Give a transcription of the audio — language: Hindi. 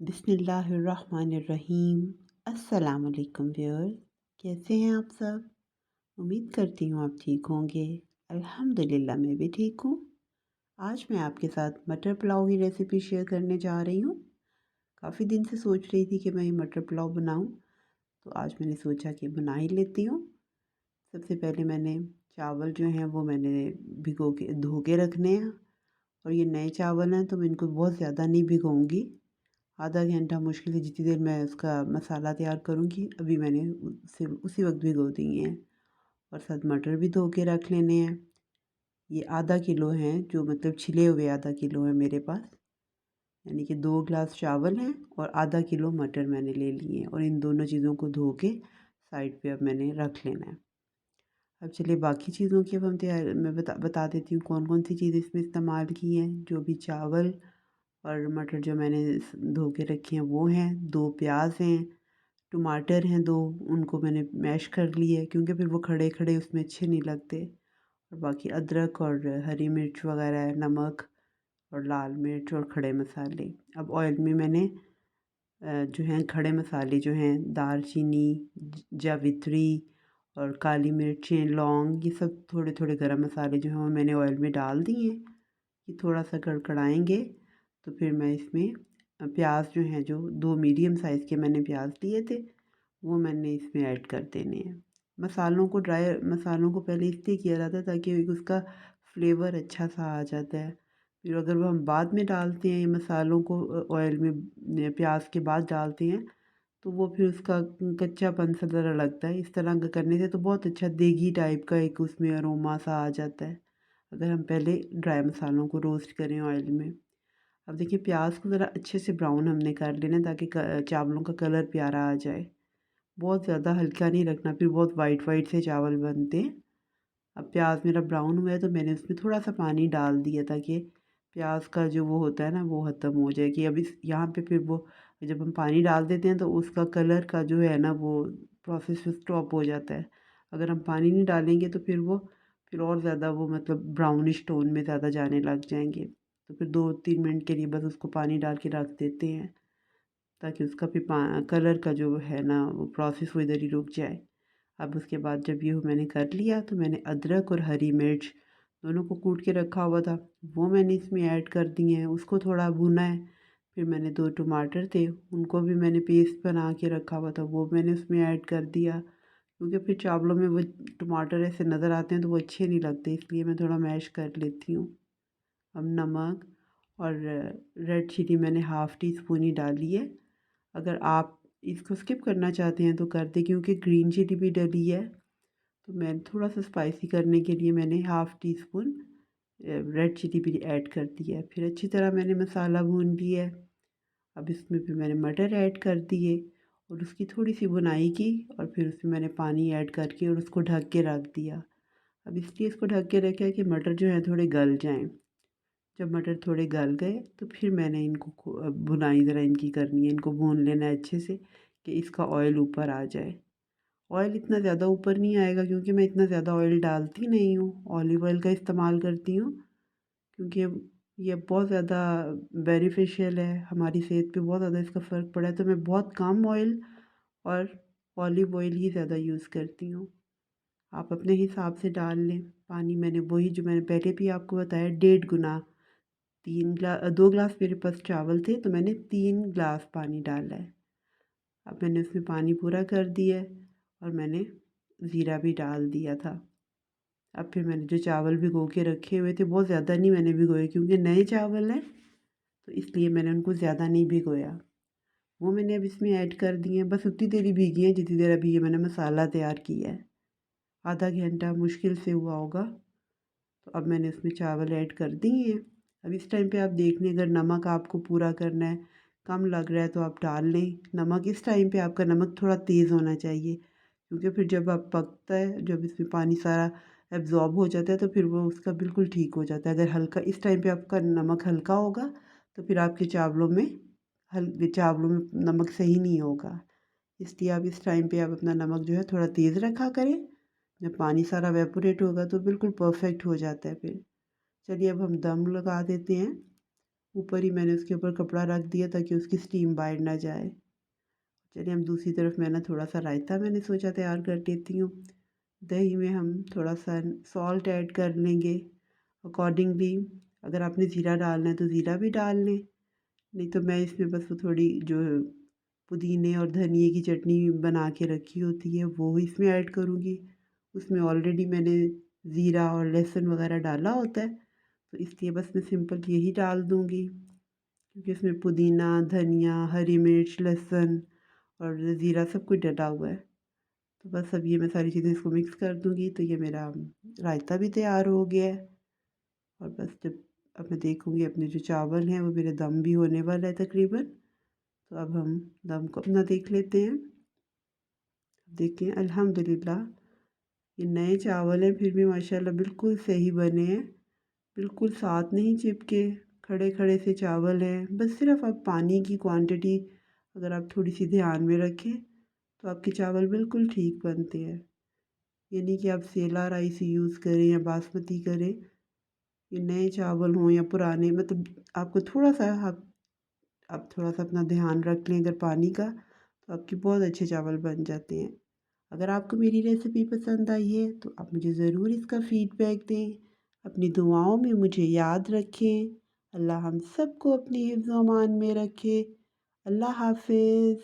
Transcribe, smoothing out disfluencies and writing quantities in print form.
बिस्मिल्लाहिर्रहमानिर्रहीम। अस्सलाम वालेकुम व्यूअर्स, कैसे हैं आप सब। उम्मीद करती हूँ आप ठीक होंगे। अल्हम्दुलिल्लाह मैं भी ठीक हूँ। आज मैं आपके साथ मटर पुलाव की रेसिपी शेयर करने जा रही हूँ। काफ़ी दिन से सोच रही थी कि मैं ये मटर पुलाव बनाऊँ, तो आज मैंने सोचा कि बना ही लेती हूँ। सबसे पहले मैंने चावल जो हैं वो मैंने भिगो के धो के रखने हैं, और ये नए चावल हैं तो मैं इनको बहुत ज़्यादा नहीं भिगोऊँगी। आधा घंटा मुश्किल से जितनी देर मैं उसका मसाला तैयार करूँगी, अभी मैंने उसे उसी वक्त भिगो दिए हैं। और साथ मटर भी धो के रख लेने हैं। ये आधा किलो हैं, जो मतलब छिले हुए आधा किलो है मेरे पास, यानी कि 2 ग्लास चावल हैं और आधा किलो मटर मैंने ले लिए हैं। और इन दोनों चीज़ों को धो के साइड पे अब मैंने रख लेना है। अब चलिए बाकी चीज़ों की अब हम तैयार मैं बता देती हूँ कौन कौन सी चीज़ इसमें इस्तेमाल की हैं। जो भी चावल और मटर जो मैंने धो के रखे हैं वो हैं, 2 प्याज हैं, टमाटर हैं 2, उनको मैंने मैश कर लिया है क्योंकि फिर वो खड़े खड़े उसमें अच्छे नहीं लगते। और बाकी अदरक और हरी मिर्च वगैरह, नमक और लाल मिर्च और खड़े मसाले। अब ऑयल में मैंने जो हैं खड़े मसाले जो हैं दालचीनी, जावित्री और काली मिर्चें, लौंग, ये सब थोड़े थोड़े गरम मसाले जो हैं वो मैंने ऑयल में डाल दिए हैं। ये थोड़ा सा कड़कड़ाएंगे तो फिर मैं इसमें प्याज जो हैं, जो 2 मीडियम साइज़ के मैंने प्याज लिए थे, वो मैंने इसमें ऐड कर देने हैं। मसालों को पहले इसलिए किया जाता है ताकि उसका फ्लेवर अच्छा सा आ जाता है। फिर अगर वो हम बाद में डालते हैं ये मसालों को ऑयल में प्याज के बाद डालते हैं, तो वो फिर उसका कच्चापन सा ज़रा लगता है। इस तरह का करने से तो बहुत अच्छा देगी टाइप का एक उसमें अरोमा सा आ जाता है, अगर हम पहले ड्राई मसालों को रोस्ट करें ऑयल में। अब देखिए प्याज को ज़रा अच्छे से ब्राउन हमने कर लेना ताकि चावलों का कलर प्यारा आ जाए। बहुत ज़्यादा हल्का नहीं रखना, फिर बहुत वाइट वाइट से चावल बनते हैं। अब प्याज मेरा ब्राउन हुआ है तो मैंने उसमें थोड़ा सा पानी डाल दिया ताकि प्याज का जो वो होता है ना वो ख़त्म हो जाए। कि अभी यहाँ पे फिर वो जब हम पानी डाल देते हैं तो उसका कलर का जो है ना वो प्रोसेस स्टॉप हो जाता है। अगर हम पानी नहीं डालेंगे तो फिर और ज़्यादा वो मतलब ब्राउनिश टोन में ज़्यादा जाने लग जाएंगे। तो फिर 2-3 मिनट के लिए बस उसको पानी डाल के रख देते हैं ताकि उसका फिर कलर का जो है ना वो प्रोसेस वो इधर ही रुक जाए। अब उसके बाद जब ये मैंने कर लिया तो मैंने अदरक और हरी मिर्च दोनों को कूट के रखा हुआ था, वो मैंने इसमें ऐड कर दिए हैं। उसको थोड़ा भुना है। फिर मैंने 2 टमाटर थे, उनको भी मैंने पेस्ट बना के रखा हुआ था, वो मैंने उसमें ऐड कर दिया। क्योंकि फिर चावलों में वो टमाटर ऐसे नज़र आते हैं तो वो अच्छे नहीं लगते, इसलिए मैं थोड़ा मैश कर लेती हूँ। अब नमक और रेड चिली मैंने हाफ़ टी स्पून ही डाली है। अगर आप इसको स्किप करना चाहते हैं तो कर दें, क्योंकि ग्रीन चिली भी डली है। तो मैं थोड़ा सा स्पाइसी करने के लिए मैंने half teaspoon red chilli भी ऐड कर दिया है। फिर अच्छी तरह मैंने मसाला भून लिया है। अब इसमें फिर मैंने मटर ऐड कर दिए और उसकी थोड़ी सी भुनाई की, और फिर उसमें मैंने पानी ऐड करके और उसको ढक के रख दिया। अब इसलिए इसको ढक के रखा है कि मटर जो है थोड़े गल जाएं। जब मटर थोड़े गल गए तो फिर मैंने इनको भुनाई ज़रा इनकी करनी है, इनको भून लेना है अच्छे से कि इसका ऑयल ऊपर आ जाए। ऑयल इतना ज़्यादा ऊपर नहीं आएगा क्योंकि मैं इतना ज़्यादा ऑयल डालती नहीं हूँ, ऑलिव ऑयल का इस्तेमाल करती हूँ। क्योंकि ये बहुत ज़्यादा बेनिफिशियल है, हमारी सेहत पे बहुत ज़्यादा इसका फ़र्क पड़ा है, तो मैं बहुत कम ऑयल और ऑलिव ऑयल ही ज़्यादा यूज़ करती हूँ। आप अपने हिसाब से डाल लें। पानी मैंने वही जो मैंने पहले भी आपको बताया 1.5 गुना, 2 ग्लास मेरे पास चावल थे तो मैंने 3 ग्लास पानी डाला है। अब मैंने उसमें पानी पूरा कर दिया है और मैंने ज़ीरा भी डाल दिया था। अब फिर मैंने जो चावल भिगो के रखे हुए थे, बहुत ज़्यादा नहीं मैंने भिगोए क्योंकि नए चावल हैं, तो इसलिए मैंने उनको ज़्यादा नहीं भिगोया। वो मैंने अब इसमें ऐड कर दिए हैं, बस उतनी देर ही भीगी हैं जितनी देर अभी ये मैंने मसाला तैयार किया है। आधा घंटा मुश्किल से हुआ होगा। तो अब मैंने उसमें चावल ऐड कर दिए हैं। अब इस टाइम पे आप देख लें, अगर नमक आपको पूरा करना है, कम लग रहा है तो आप डाल लें नमक। इस टाइम पे आपका नमक थोड़ा तेज़ होना चाहिए, क्योंकि फिर जब आप पकता है, जब इसमें पानी सारा एब्ज़ॉर्ब हो जाता है तो फिर वो उसका बिल्कुल ठीक हो जाता है। अगर हल्का इस टाइम पे आपका नमक हल्का होगा तो फिर आपके चावलों में नमक सही नहीं होगा। इसलिए आप इस टाइम पे आप अपना नमक जो है थोड़ा तेज़ रखा करें। जब पानी सारा वेपोरेट होगा तो बिल्कुल परफेक्ट हो जाता है फिर। चलिए अब हम दम लगा देते हैं। ऊपर ही मैंने उसके ऊपर कपड़ा रख दिया ताकि उसकी स्टीम बाहर ना जाए। चलिए हम दूसरी तरफ मैं ना थोड़ा सा रायता मैंने सोचा तैयार कर लेती हूँ। दही में हम थोड़ा सा सॉल्ट ऐड कर लेंगे अकॉर्डिंगली। अगर आपने ज़ीरा डालना है तो ज़ीरा भी डाल लें, नहीं तो मैं इसमें बस वो थोड़ी जो पुदीने और धनिए की चटनी बना के रखी होती है वो इसमें ऐड करूँगी। उसमें ऑलरेडी मैंने ज़ीरा और लहसुन वगैरह डाला होता है, तो इसलिए बस मैं सिंपल यही डाल दूँगी, क्योंकि इसमें पुदीना, धनिया, हरी मिर्च, लहसुन और ज़ीरा सब कुछ डला हुआ है। तो बस अब ये मैं सारी चीज़ें इसको मिक्स कर दूँगी तो ये मेरा रायता भी तैयार हो गया है। और बस जब अब मैं देखूँगी अपने जो चावल हैं वो मेरे दम भी होने वाला है तकरीबन। तो अब हम दम को अपना देख लेते हैं। देखें अल्हम्दुलिल्लाह ये नए चावल हैं फिर भी माशाल्लाह बिल्कुल सही बने हैं, बिल्कुल साथ नहीं चिपके, खड़े खड़े से चावल हैं। बस सिर्फ आप पानी की क्वांटिटी अगर आप थोड़ी सी ध्यान में रखें तो आपके चावल बिल्कुल ठीक बनते हैं। ये नहीं कि आप सेला राइस यूज़ करें या बासमती करें, ये नए चावल हों या पुराने, मतलब आपको थोड़ा सा आप थोड़ा सा अपना ध्यान रख लें अगर पानी का, तो आपके बहुत अच्छे चावल बन जाते हैं। अगर आपको मेरी रेसिपी पसंद आई है तो आप मुझे ज़रूर इसका फ़ीडबैक दें। अपनी दुआओं में मुझे याद रखें। अल्लाह हम सबको अपनी हिफ्ज़-ओ-अमान में रखे। अल्लाह हाफ़िज़।